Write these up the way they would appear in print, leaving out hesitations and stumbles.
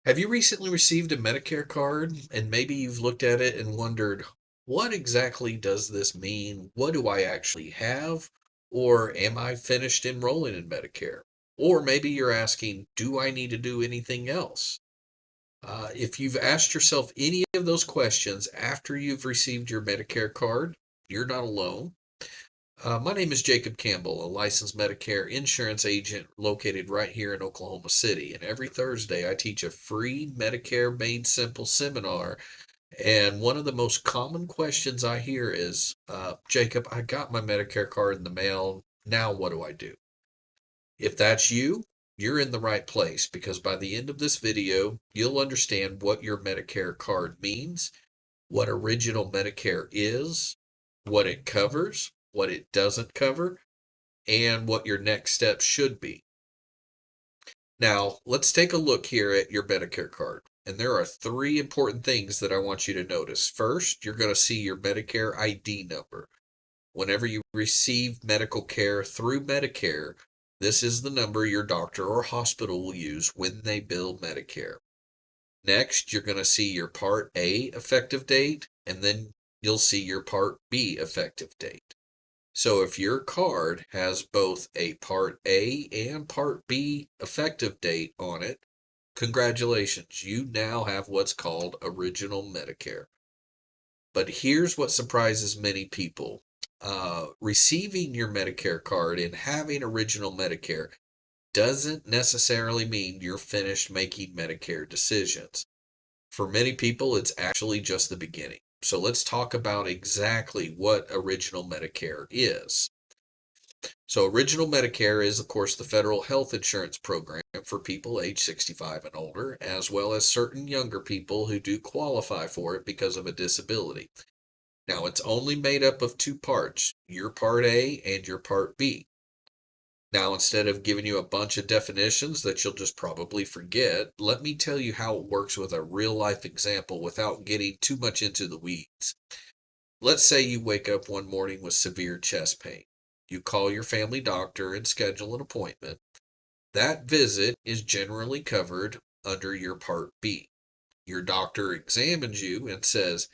Have you recently received a Medicare card and maybe you've looked at it and wondered, what exactly does this mean? What do I actually have? Or am I finished enrolling in Medicare? Or maybe you're asking, do I need to do anything else? If you've asked yourself any of those questions after you've received your Medicare card, you're not alone. My name is Jacob Campbell, a licensed Medicare insurance agent located right here in Oklahoma City. And every Thursday, I teach a free Medicare Made Simple seminar. And one of the most common questions I hear is, Jacob, I got my Medicare card in the mail. Now what do I do? If that's you, you're in the right place because by the end of this video, you'll understand what your Medicare card means, what original Medicare is, what it covers, what it doesn't cover, and what your next steps should be. Now, let's take a look here at your Medicare card. And there are three important things that I want you to notice. First, you're going to see your Medicare ID number. Whenever you receive medical care through Medicare, this is the number your doctor or hospital will use when they bill Medicare. Next, you're going to see your Part A effective date, and then you'll see your Part B effective date. So if your card has both a Part A and Part B effective date on it, congratulations, you now have what's called Original Medicare. But here's what surprises many people. Receiving your Medicare card and having Original Medicare doesn't necessarily mean you're finished making Medicare decisions. For many people, it's actually just the beginning. So let's talk about exactly what Original Medicare is. So Original Medicare is, of course, the federal health insurance program for people age 65 and older, as well as certain younger people who do qualify for it because of a disability. Now, it's only made up of two parts, your Part A and your Part B. Now, instead of giving you a bunch of definitions that you'll just probably forget, let me tell you how it works with a real life example without getting too much into the weeds. Let's say you wake up one morning with severe chest pain. You call your family doctor and schedule an appointment. That visit is generally covered under your Part B. Your doctor examines you and says,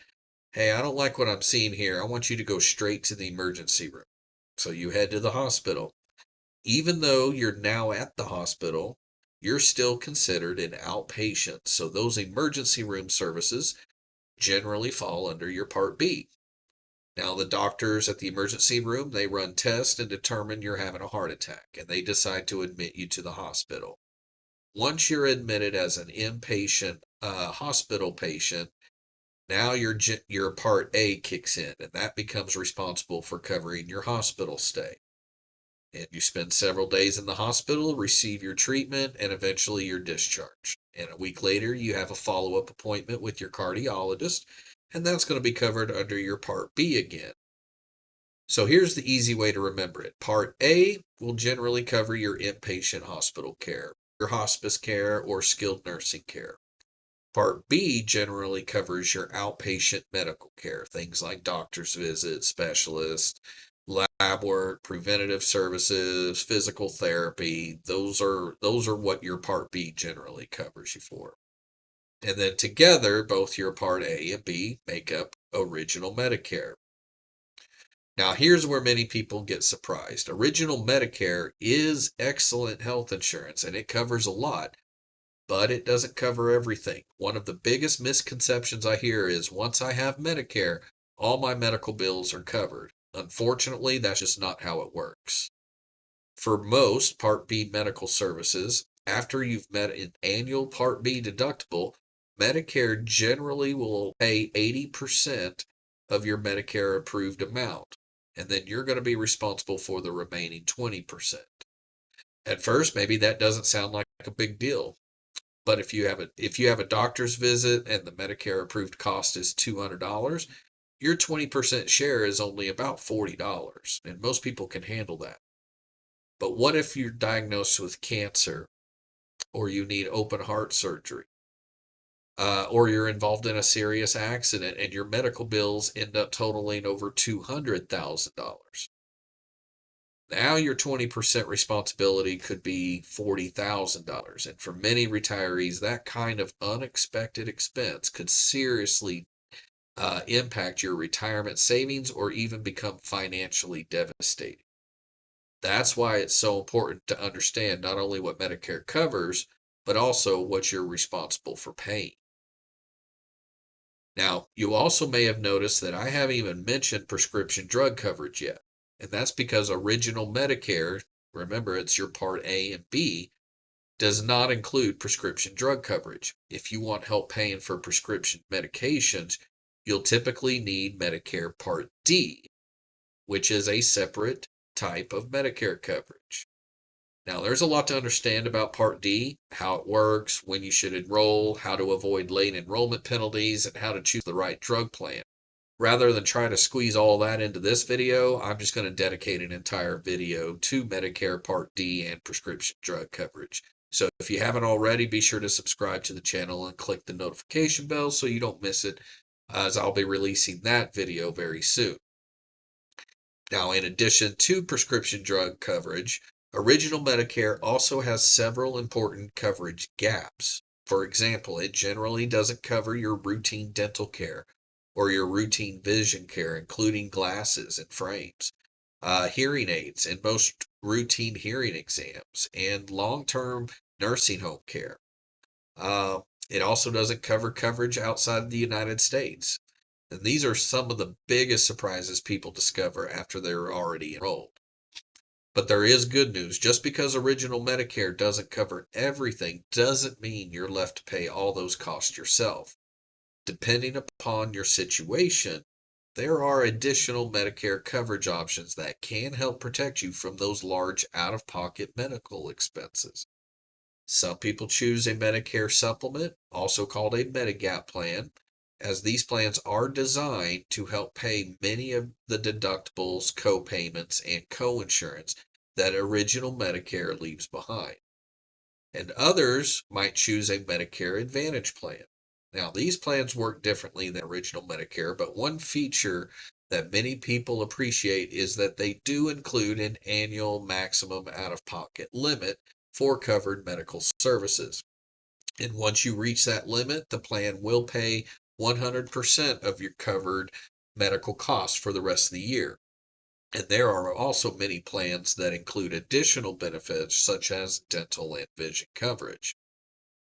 "Hey, I don't like what I'm seeing here. I want you to go straight to the emergency room." So you head to the hospital. Even though you're now at the hospital, you're still considered an outpatient. So those emergency room services generally fall under your Part B. Now, the doctors at the emergency room, they run tests and determine you're having a heart attack, and they decide to admit you to the hospital. Once you're admitted as an inpatient hospital patient, now your Part A kicks in, and that becomes responsible for covering your hospital stay. And you spend several days in the hospital, receive your treatment, and eventually you're discharged. And a week later, you have a follow-up appointment with your cardiologist, and that's going to be covered under your Part B again. So here's the easy way to remember it. Part A will generally cover your inpatient hospital care, your hospice care, or skilled nursing care. Part B generally covers your outpatient medical care, things like doctor's visits, specialists, lab work, preventative services, physical therapy. Those are what your Part B generally covers you for. And then together, both your Part A and B make up Original Medicare. Now, here's where many people get surprised. Original Medicare is excellent health insurance and it covers a lot, but it doesn't cover everything. One of the biggest misconceptions I hear is once I have Medicare, all my medical bills are covered. Unfortunately, that's just not how it works. For most Part B medical services, after you've met an annual Part B deductible, Medicare generally will pay 80% of your Medicare approved amount, and then you're going to be responsible for the remaining 20%. At first, maybe that doesn't sound like a big deal, but if you have a doctor's visit and the Medicare approved cost is $200, your 20% share is only about $40, and most people can handle that. But what if you're diagnosed with cancer, or you need open heart surgery, or you're involved in a serious accident and your medical bills end up totaling over $200,000? Now your 20% responsibility could be $40,000. And for many retirees, that kind of unexpected expense could seriously impact your retirement savings or even become financially devastating. That's why it's so important to understand not only what Medicare covers, but also what you're responsible for paying. Now, you also may have noticed that I haven't even mentioned prescription drug coverage yet. And that's because original Medicare, remember it's your Part A and B, does not include prescription drug coverage. If you want help paying for prescription medications, you'll typically need Medicare Part D, which is a separate type of Medicare coverage. Now, there's a lot to understand about Part D, how it works, when you should enroll, how to avoid late enrollment penalties, and how to choose the right drug plan. Rather than try to squeeze all that into this video, I'm just going to dedicate an entire video to Medicare Part D and prescription drug coverage. So if you haven't already, be sure to subscribe to the channel and click the notification bell so you don't miss it, as I'll be releasing that video very soon. Now, in addition to prescription drug coverage, original Medicare also has several important coverage gaps. For example, it generally doesn't cover your routine dental care or your routine vision care, including glasses and frames, hearing aids, and most routine hearing exams, and long-term nursing home care. It also doesn't cover coverage outside the United States. And these are some of the biggest surprises people discover after they're already enrolled. But there is good news. Just because original Medicare doesn't cover everything doesn't mean you're left to pay all those costs yourself. Depending upon your situation, there are additional Medicare coverage options that can help protect you from those large out-of-pocket medical expenses. Some people choose a Medicare Supplement, also called a Medigap plan, as these plans are designed to help pay many of the deductibles, co-payments, and co-insurance that original Medicare leaves behind. And others might choose a Medicare Advantage plan. Now, these plans work differently than original Medicare, but one feature that many people appreciate is that they do include an annual maximum out-of-pocket limit for covered medical services. And once you reach that limit, the plan will pay 100% of your covered medical costs for the rest of the year. And there are also many plans that include additional benefits such as dental and vision coverage.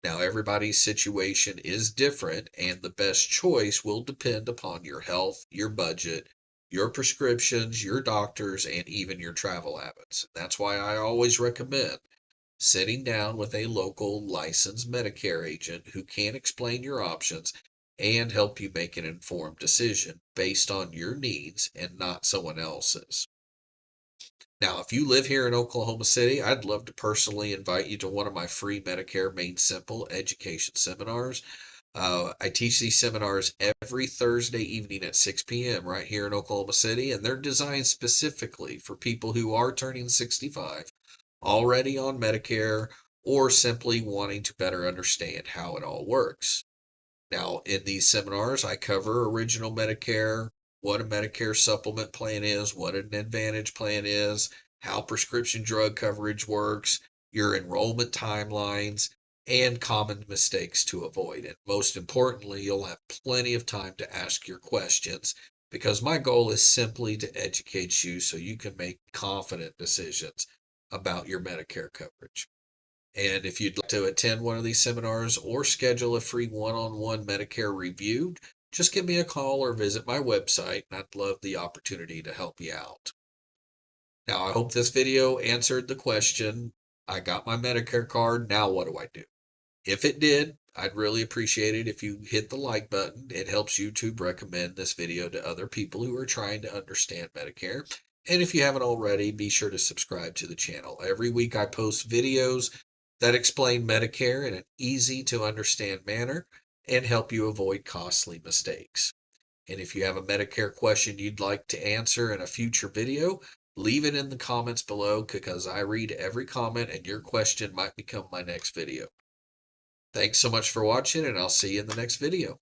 Now, everybody's situation is different, and the best choice will depend upon your health, your budget, your prescriptions, your doctors, and even your travel habits. That's why I always recommend sitting down with a local licensed Medicare agent who can explain your options and help you make an informed decision based on your needs and not someone else's. Now, if you live here in Oklahoma City, I'd love to personally invite you to one of my free Medicare Made Simple education seminars. I teach these seminars every Thursday evening at 6 p.m. right here in Oklahoma City, and they're designed specifically for people who are turning 65, already on Medicare, or simply wanting to better understand how it all works. Now, in these seminars, I cover original Medicare, what a Medicare supplement plan is, what an Advantage plan is, how prescription drug coverage works, your enrollment timelines, and common mistakes to avoid. And most importantly, you'll have plenty of time to ask your questions because my goal is simply to educate you so you can make confident decisions about your Medicare coverage. And if you'd like to attend one of these seminars or schedule a free one-on-one Medicare review, just give me a call or visit my website, and I'd love the opportunity to help you out. Now, I hope this video answered the question, I got my Medicare card, now what do I do? If it did, I'd really appreciate it if you hit the like button. It helps YouTube recommend this video to other people who are trying to understand Medicare. And if you haven't already, be sure to subscribe to the channel. Every week I post videos that explain Medicare in an easy to understand manner and help you avoid costly mistakes. And if you have a Medicare question you'd like to answer in a future video, leave it in the comments below because I read every comment and your question might become my next video. Thanks so much for watching, and I'll see you in the next video.